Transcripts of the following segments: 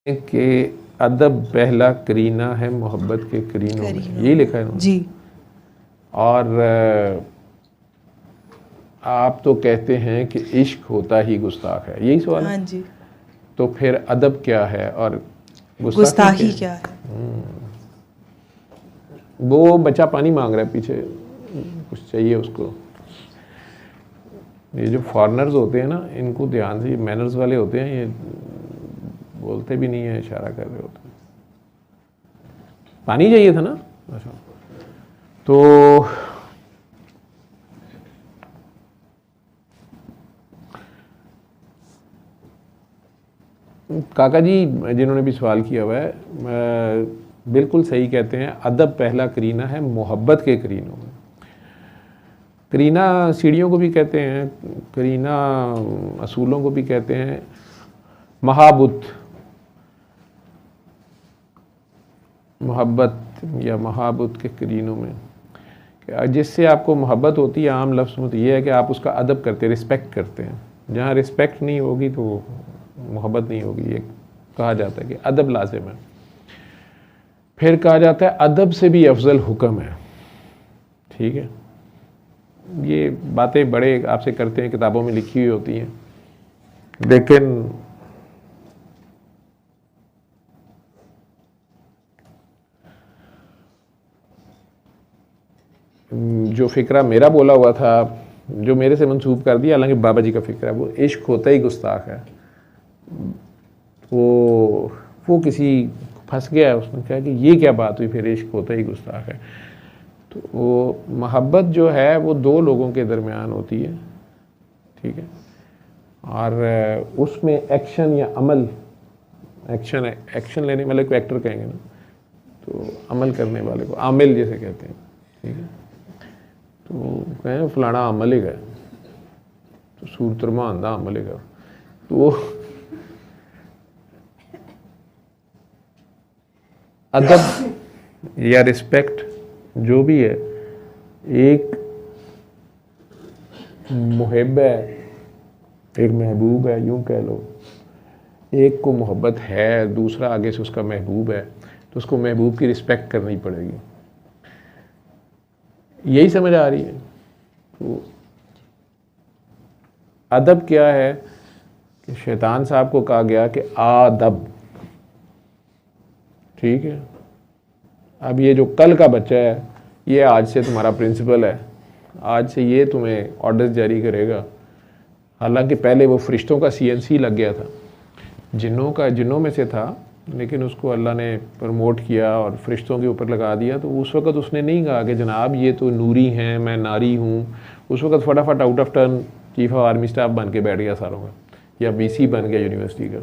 कि अदब पहला करीना है मोहब्बत के करीनों में, यही लिखा है जी। और आप तो कहते हैं कि इश्क होता ही गुस्ताख है, यही सवाल है? हाँ जी। तो फिर अदब क्या है और गुस्ताखी क्या है? वो बच्चा पानी मांग रहा है पीछे, कुछ चाहिए उसको। ये जो फॉरेनर्स होते हैं ना, इनको ध्यान से, ये मैनर्स वाले होते हैं, ये बोलते भी नहीं है, इशारा कर रहे होते हैं। पानी चाहिए था ना? अच्छा, तो काका जी जिन्होंने भी सवाल किया हुआ है, बिल्कुल सही कहते हैं। अदब पहला करीना है मोहब्बत के करीनों में। करीना सीढ़ियों को भी कहते हैं, करीना असूलों को भी कहते हैं, महाबुत, मोहब्बत या महाबुत के करीनों में, जिससे आपको मोहब्बत होती है। आम लफ्ज़ में तो ये है कि आप उसका अदब करते, रिस्पेक्ट करते हैं। जहाँ रिस्पेक्ट नहीं होगी तो मोहब्बत नहीं होगी। ये कहा जाता है कि अदब लाजिम है। फिर कहा जाता है अदब से भी अफजल हुक्म है। ठीक है, ये बातें बड़े आपसे करते हैं, किताबों में लिखी हुई होती हैं, लेकिन जो फ़िक्रा मेरा बोला हुआ था, जो मेरे से मंसूब कर दिया, हालांकि बाबा जी का फ़िक्रा है, वो इश्क होता ही गुस्ताख है। वो किसी फंस गया है, उसने कहा कि ये क्या बात हुई, फिर इश्क होता ही गुस्ताख है। तो वो मोहब्बत जो है वो दो लोगों के दरमियान होती है, ठीक है, और उसमें एक्शन या अमल, एक्शन लेने वाले को एक्टर कहेंगे ना, तो अमल करने वाले को आमिल जैसे कहते हैं, ठीक है। तो कहें फलाना अमल ही गए, तो सूरतरमा आंदा अमल ही गए, तो अदब या रिस्पेक्ट जो भी है, एक मुहिब है, एक महबूब है, यूं कह लो। एक को मोहब्बत है, दूसरा आगे से उसका महबूब है, तो उसको महबूब की रिस्पेक्ट करनी पड़ेगी। यही समझ आ रही है? तो अदब क्या है कि शैतान साहब को कहा गया कि आदब, ठीक है। अब ये जो कल का बच्चा है, ये आज से तुम्हारा प्रिंसिपल है, आज से ये तुम्हें ऑर्डर्स जारी करेगा। हालांकि पहले वो फरिश्तों का CNC लग गया था, जिन्नों में से था, लेकिन उसको अल्लाह ने प्रमोट किया और फरिश्तों के ऊपर लगा दिया। तो उस वक़्त उसने नहीं कहा कि जनाब ये तो नूरी हैं, मैं नारी हूँ। उस वक़्त फटाफट out of turn chief of army staff बन के बैठ गया सारों का, या VC बन गया यूनिवर्सिटी का।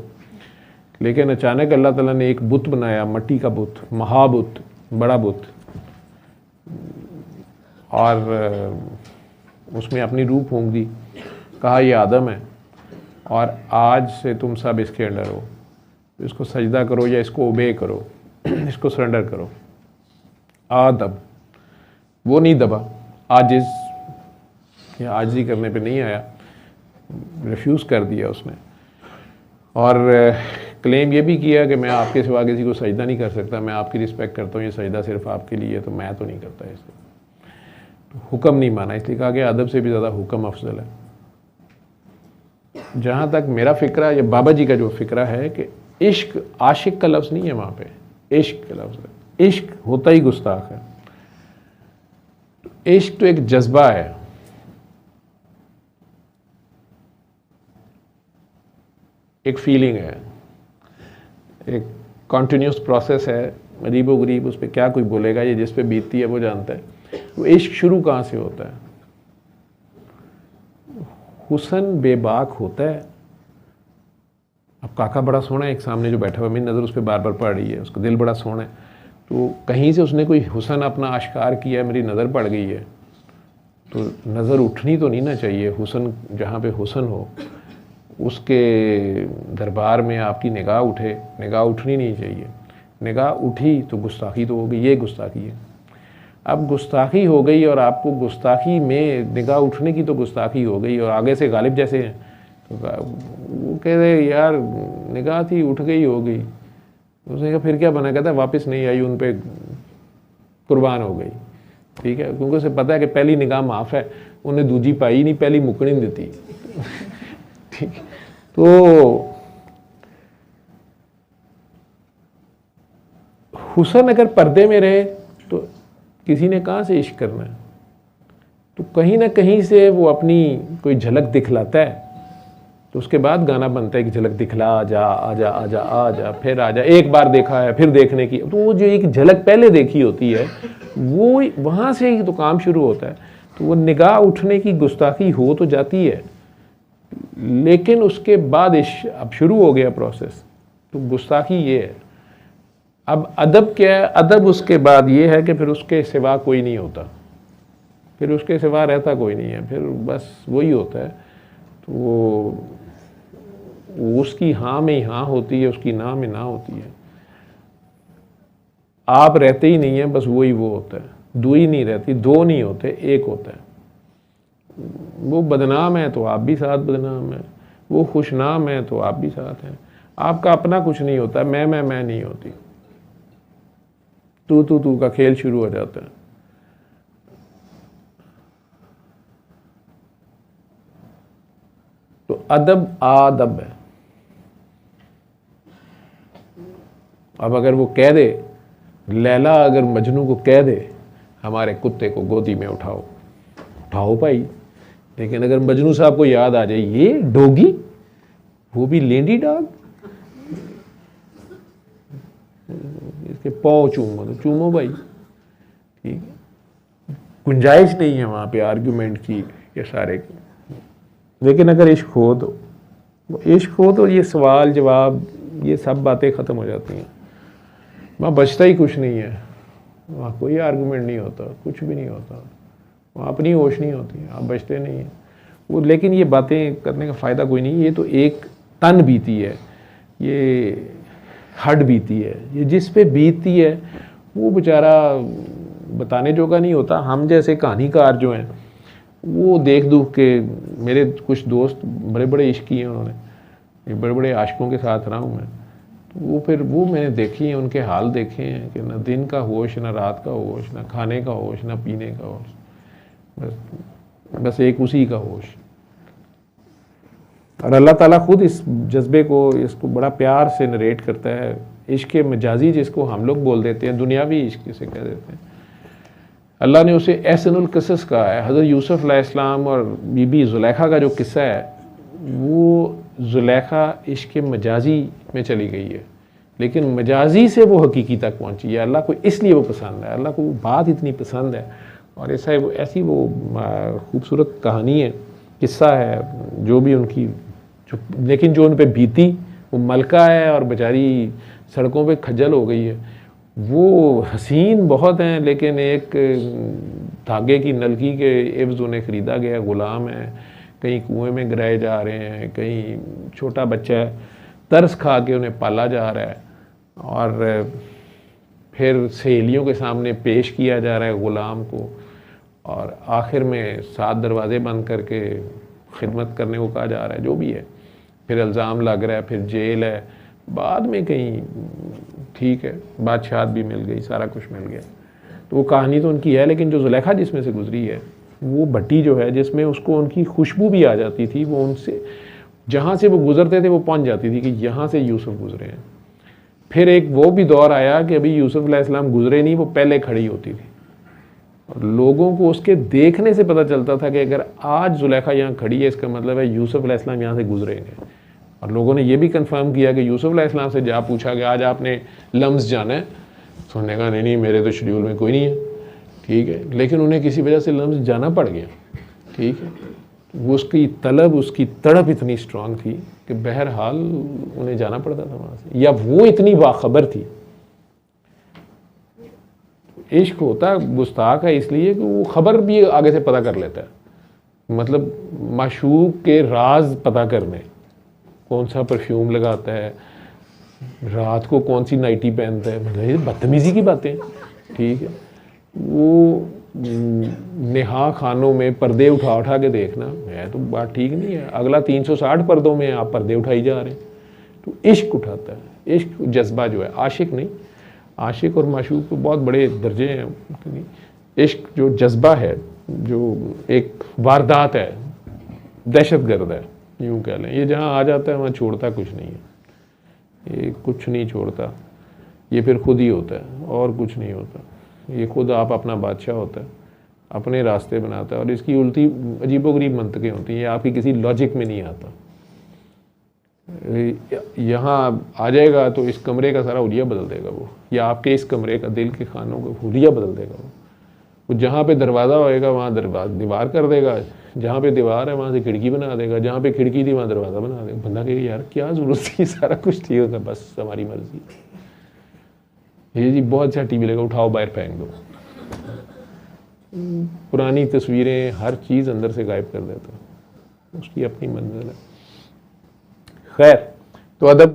लेकिन अचानक अल्लाह ताला ने एक बुत बनाया, मट्टी का बुत, महाबुत, बड़ा बुत, और उसमें अपनी रूह फूंक दी। कहा ये आदम है और आज से तुम सब इसके अंडर हो, इसको सजदा करो या इसको ओबे करो, इसको सरेंडर करो। आदब, वो नहीं दबा, आजिज़ या आजिज़ी करने पे नहीं आया, रिफ्यूज़ कर दिया उसने। और क्लेम ये भी किया कि मैं आपके सिवा किसी को सजदा नहीं कर सकता, मैं आपकी रिस्पेक्ट करता हूँ, ये सजदा सिर्फ आपके लिए है, तो मैं तो नहीं करता इसको। तो हुक्म नहीं माना, इसलिए कहा कि अदब से भी ज़्यादा हुक्म अफजल है। जहाँ तक मेरा फ़िक्रा या बाबा जी का जो फ़िक्रा है कि इश्क, आशिक का लफ्ज़ नहीं है वहाँ पे, इश्क का लफ्ज़ है। इश्क होता ही गुस्ताख है। इश्क तो एक जज्बा है, एक फीलिंग है, एक कॉन्टीन्यूस प्रोसेस है। अजीबो गरीब, उस पर क्या कोई बोलेगा, ये जिस पे बीतती है वो जानता है। वो इश्क शुरू कहाँ से होता है? हुस्न बेबाक होता है। अब काका बड़ा सोना है, एक सामने जो बैठा हुआ, मेरी नज़र उस पर बार बार पड़ रही है, उसका दिल बड़ा सोना है, तो कहीं से उसने कोई हुस्न अपना आश्कार किया, मेरी नज़र पड़ गई है, तो नज़र उठनी तो नहीं ना चाहिए। हुस्न, जहाँ पे हुस्न हो उसके दरबार में आपकी निगाह उठे, निगाह उठनी नहीं चाहिए। निगाह उठी तो गुस्ताखी तो हो गई, ये गुस्ताखी है। अब गुस्ताखी हो गई और आपको गुस्ताखी में निगाह उठने की तो गुस्ताखी हो गई, और आगे से गालिब जैसे हैं तो वो कह रहे यार निगाह थी, उठ गई, हो गई, उसने कहा फिर क्या बना, कहता वापस नहीं आई, उन पे कुर्बान हो गई। ठीक है, क्योंकि उसे पता है कि पहली निगाह माफ़ है, उन्हें दूजी पाई नहीं, पहली मुकनी नहीं देती। ठीक, तो हुस्न अगर पर्दे में रहे तो किसी ने कहाँ से इश्क करना है, तो कहीं ना कहीं से वो अपनी कोई झलक दिखलाता है, तो उसके बाद गाना बनता है कि झलक दिखला, आजा आजा आजा आजा, फिर आजा, एक बार देखा है फिर देखने की, तो वो जो एक झलक पहले देखी होती है वो वहाँ से ही तो काम शुरू होता है। तो वो निगाह उठने की गुस्ताखी हो तो जाती है, लेकिन उसके बाद अब शुरू हो गया प्रोसेस, तो गुस्ताखी ये है। अब अदब क्या है, अदब उसके बाद ये है कि फिर उसके सिवा कोई नहीं होता, फिर उसके सिवा रहता कोई नहीं है, फिर बस वही होता है। तो वो उसकी हाँ में ही हाँ होती है, उसकी ना में ना होती है। आप रहते ही नहीं है, बस वही वो होता है। दो ही नहीं रहती, दो नहीं होते, एक होता है। वो बदनाम है तो आप भी साथ बदनाम है, वो खुशनाम है तो आप भी साथ हैं। आपका अपना कुछ नहीं होता, मैं नहीं होती, तू का खेल शुरू हो जाता है। तो अदब आदब है। अब अगर वो कह दे, लैला अगर मजनू को कह दे हमारे कुत्ते को गोदी में उठाओ, उठाओ भाई, लेकिन अगर मजनू साहब को याद आ जाए ये डोगी, वो भी लेंडी डॉग, इसके पाँव चूमो तो चूमो भाई, ठीक है, गुंजाइश नहीं है वहाँ पे आर्गुमेंट की ये सारे की। लेकिन अगर इश्क हो तो ये सवाल जवाब ये सब बातें ख़त्म हो जाती हैं, वहाँ बचता ही कुछ नहीं है, वहाँ कोई आर्गुमेंट नहीं होता, कुछ भी नहीं होता, वहाँ अपनी होश नहीं होती, आप बचते नहीं हैं वो। लेकिन ये बातें करने का फ़ायदा कोई नहीं, ये तो एक तन बीती है, ये हड बीती है, ये जिस पे बीतती है वो बेचारा बताने जोगा नहीं होता। हम जैसे कहानीकार जो हैं वो देख दुख के, मेरे कुछ दोस्त बड़े बड़े इश्की हैं, उन्होंने बड़े बड़े आशिकों के साथ रहा हूँ मैं, तो वो फिर वो मैंने देखी हैं, उनके हाल देखे हैं कि ना दिन का होश, ना रात का होश, ना खाने का होश, ना पीने का होश, बस एक उसी का होश। और अल्लाह ताला खुद इस जज्बे को, इसको बड़ा प्यार से नरेट करता है। इश्क मजाजी जिसको हम लोग बोल देते हैं, दुनियावी इश्क से कह देते हैं, अल्लाह ने उसे एहसनुल क़सस कहा है। हज़रत यूसुफ़ अलैहिस्सलाम और बीबी ज़ुलैखा का जो किस्सा है, वो ज़ुलैखा इश्क मजाजी में चली गई है, लेकिन मजाजी से वो हकीकी तक पहुंची है। अल्लाह को इसलिए वो पसंद है, अल्लाह को वो बात इतनी पसंद है, और ऐसी वो खूबसूरत कहानी है, किस्सा है जो भी उनकी, लेकिन जो उन पर बीती, वो मलका है और बेचारी सड़कों पे खज्जल हो गई है। वो हसीन बहुत हैं, लेकिन एक धागे की नलकी के एवज़ उन्हें ख़रीदा गया ग़ुलाम है, कहीं कुएं में गिराए जा रहे हैं, कहीं छोटा बच्चा है तरस खा के उन्हें पाला जा रहा है, और फिर सहेलियों के सामने पेश किया जा रहा है ग़ुलाम को, और आखिर में 7 दरवाज़े बंद करके खिदमत करने को कहा जा रहा है, जो भी है। फिर इल्ज़ाम लग रहा है, फिर जेल है, बाद में कहीं ठीक है बादशाहत भी मिल गई, सारा कुछ मिल गया। तो वो कहानी तो उनकी है, लेकिन जो ज़ुलैखा जिसमें से गुजरी है, वो भट्टी जो है जिसमें उसको उनकी खुशबू भी आ जाती थी, वो उनसे जहाँ से वो गुजरते थे वो पहुँच जाती थी कि यहाँ से यूसुफ गुजरे हैं। फिर एक वो भी दौर आया कि अभी यूसुफ अलैहिस्सलाम गुजरे नहीं, वो पहले खड़ी होती थी, और लोगों को उसके देखने से पता चलता था कि अगर आज ज़ुलैखा यहाँ खड़ी है, इसका मतलब है यूसुफ अलैहिस्सलाम यहाँ से गुजरेंगे। और लोगों ने ये भी कंफर्म किया कि यूसुफ अलैहिस्सलाम से जा पूछा कि आज आपने लम्स जाना है, तो उन्होंने कहा नहीं मेरे तो शेड्यूल में कोई नहीं है, ठीक है, लेकिन उन्हें किसी वजह से लम्स जाना पड़ गया, ठीक है। वो उसकी तलब, उसकी तड़प इतनी स्ट्रांग थी कि बहरहाल उन्हें जाना पड़ता था वहाँ से, या वो इतनी बाखबर थी। इश्क होता गुस्ताख है इसलिए कि वो खबर भी आगे से पता कर लेता है, मतलब माशूक के राज पता करने, कौन सा परफ्यूम लगाता है, रात को कौन सी नाइटी पहनता है, मतलब ये बदतमीज़ी की बातें, ठीक है। वो नेहा खानों में पर्दे उठा के देखना है तो बात ठीक नहीं है। अगला 360 पर्दों में आप पर्दे उठाई जा रहे हैं, तो इश्क उठाता है। इश्क जज्बा जो है, आशिक नहीं, आशिक और माशूक तो बहुत बड़े दर्जे हैं। इश्क जो जज्बा है, जो एक वारदात है, दहशत गर्द है, यूँ कह लें। ये जहाँ आ जाता है वहाँ छोड़ता कुछ नहीं है, ये कुछ नहीं छोड़ता, ये फिर खुद ही होता है और कुछ नहीं होता। ये खुद आप अपना बादशाह होता है, अपने रास्ते बनाता है। और इसकी उल्टी अजीबोगरीब मंतकें होती हैं, ये आपकी किसी लॉजिक में नहीं आता। यहाँ आ जाएगा तो इस कमरे का सारा हुलिया बदल देगा वो, या आपके इस कमरे का, दिल के खानों का हुलिया बदल देगा वो जहाँ पे दरवाज़ा होएगा वहाँ दीवार कर देगा, जहाँ पे दीवार है वहाँ से खिड़की बना देगा, जहाँ पे खिड़की थी वहाँ दरवाज़ा बना देगा। बंदा कहेगा यार क्या ज़रूरत थी, सारा कुछ ठीक होगा, बस हमारी मर्जी। ये जी बहुत अच्छा टीवी लगा, उठाओ बाहर फेंक दो। पुरानी तस्वीरें, हर चीज़ अंदर से गायब कर देता, उसकी अपनी मंजिल है। खैर, तो अदब